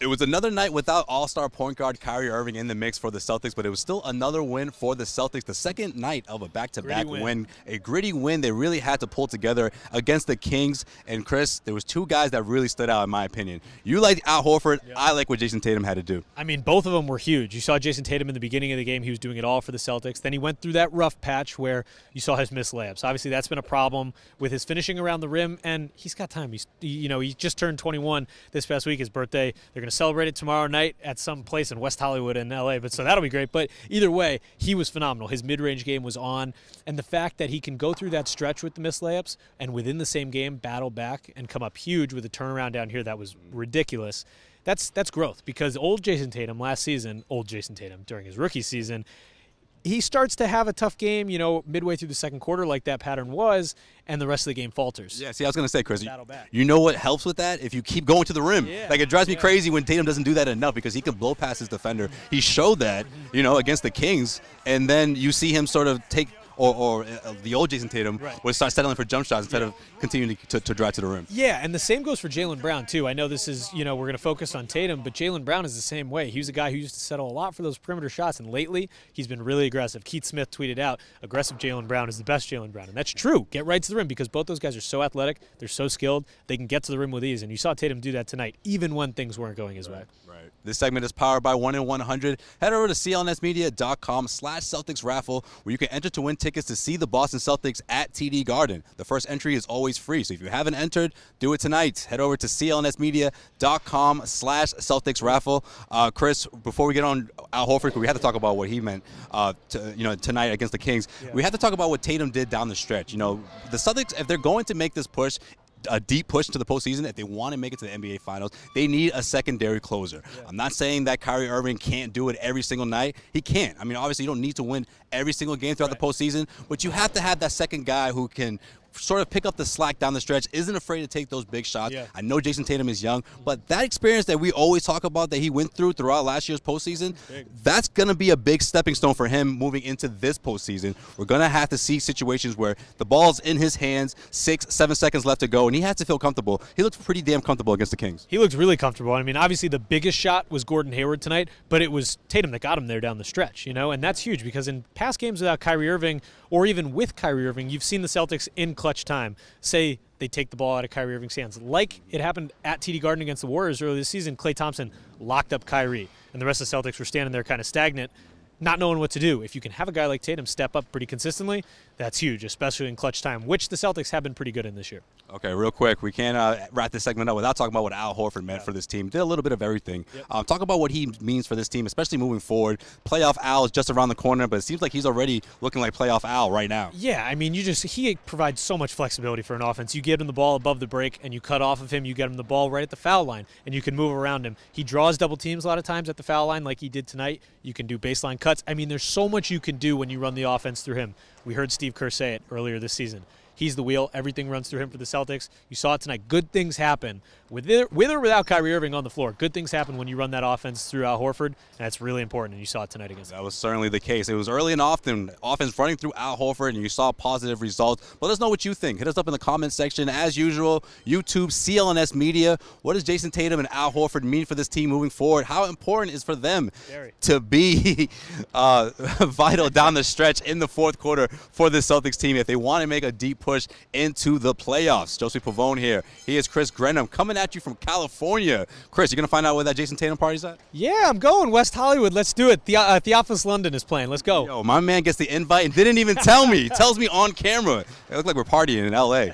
It was another night without all-star point guard Kyrie Irving in the mix for the Celtics, but it was still another win for the Celtics. The second night of a back-to-back win, a gritty win they really had to pull together against the Kings. And Chris, there was two guys that really stood out in my opinion. You like Al Horford. Yep. I like what Jayson Tatum had to do. I mean, both of them were huge. You saw Jayson Tatum in the beginning of the game. He was doing it all for the Celtics. Then he went through that rough patch where you saw his missed layups. Obviously, that's been a problem with his finishing around the rim, and he's got time. He just turned 21 this past week, his birthday. They're going to celebrate it tomorrow night at some place in West Hollywood in LA, so that'll be great. But either way, he was phenomenal. His mid-range game was on, and the fact that he can go through that stretch with the missed layups and within the same game battle back and come up huge with a turnaround down here that was ridiculous. That's growth, because old Jayson Tatum last season, during his rookie season, he starts to have a tough game, midway through the second quarter like that pattern was, and the rest of the game falters. Yeah, see, I was going to say, Chris, you know what helps with that? If you keep going to the rim. Yeah, like, it drives me crazy when Tatum doesn't do that enough because he can blow past his defender. He showed that, against the Kings, and then you see him sort of take – or the old Jayson Tatum would start settling for jump shots instead of continuing to drive to the rim. Yeah, and the same goes for Jaylen Brown, too. I know this is, we're going to focus on Tatum, but Jaylen Brown is the same way. He was a guy who used to settle a lot for those perimeter shots, and lately he's been really aggressive. Keith Smith tweeted out, aggressive Jaylen Brown is the best Jaylen Brown, and that's true. Get right to the rim because both those guys are so athletic, they're so skilled, they can get to the rim with ease, and you saw Tatum do that tonight, even when things weren't going his way. Right. This segment is powered by 1 in 100. Head over to clnsmedia.com/Celtics raffle where you can enter to win tickets to see the Boston Celtics at TD Garden. The first entry is always free, so if you haven't entered, do it tonight. Head over to clnsmedia.com/Celtics raffle. Chris, before we get on Al Horford, we have to talk about what he meant tonight against the Kings. Yeah. We have to talk about what Tatum did down the stretch. The Celtics, if they're going to make this push, a deep push to the postseason, if they want to make it to the NBA Finals, they need a secondary closer. Yeah. I'm not saying that Kyrie Irving can't do it every single night. He can't. I mean, obviously, you don't need to win every single game throughout the postseason, but you have to have that second guy who can sort of pick up the slack down the stretch, isn't afraid to take those big shots. Yeah. I know Jayson Tatum is young, but that experience that we always talk about that he went throughout last year's postseason, that's going to be a big stepping stone for him moving into this postseason. We're going to have to see situations where the ball's in his hands, 6-7 seconds left to go, and he has to feel comfortable. He looked pretty damn comfortable against the Kings. He looked really comfortable. I mean, obviously the biggest shot was Gordon Hayward tonight, but it was Tatum that got him there down the stretch, and that's huge because in past games without Kyrie Irving or even with Kyrie Irving, you've seen the Celtics in clutch time say they take the ball out of Kyrie Irving's hands. Like it happened at TD Garden against the Warriors earlier this season, Klay Thompson locked up Kyrie, and the rest of the Celtics were standing there kind of stagnant, not knowing what to do. If you can have a guy like Tatum step up pretty consistently, that's huge, especially in clutch time, which the Celtics have been pretty good in this year. Okay, real quick, we can't wrap this segment up without talking about what Al Horford meant for this team. Did a little bit of everything. Yep. Talk about what he means for this team, especially moving forward. Playoff Al is just around the corner, but it seems like he's already looking like playoff Al right now. Yeah, I mean, he provides so much flexibility for an offense. You get him the ball above the break, and you cut off of him. You get him the ball right at the foul line, and you can move around him. He draws double teams a lot of times at the foul line like he did tonight. You can do baseline cuts. I mean, there's so much you can do when you run the offense through him. We heard Steve Kerr say it earlier this season. He's the wheel. Everything runs through him for the Celtics. You saw it tonight. Good things happen. With or without Kyrie Irving on the floor, good things happen when you run that offense through Al Horford, and that's really important, and you saw it tonight against him. That was certainly the case. It was early and often, offense running through Al Horford, and you saw positive results. But let us know what you think. Hit us up in the comments section. As usual, YouTube, CLNS Media. What does Jayson Tatum and Al Horford mean for this team moving forward? How important is for them to be vital down the stretch in the fourth quarter for the Celtics team if they want to make a deep push into the playoffs? Josie Pavone here. He is Chris Grenham coming at you from California. Chris, you going to find out where that Jayson Tatum party's at? Yeah, I'm going. West Hollywood. Let's do it. Theophilus London is playing. Let's go. Yo, my man gets the invite and didn't even tell me. He tells me on camera. It looked like we're partying in L.A.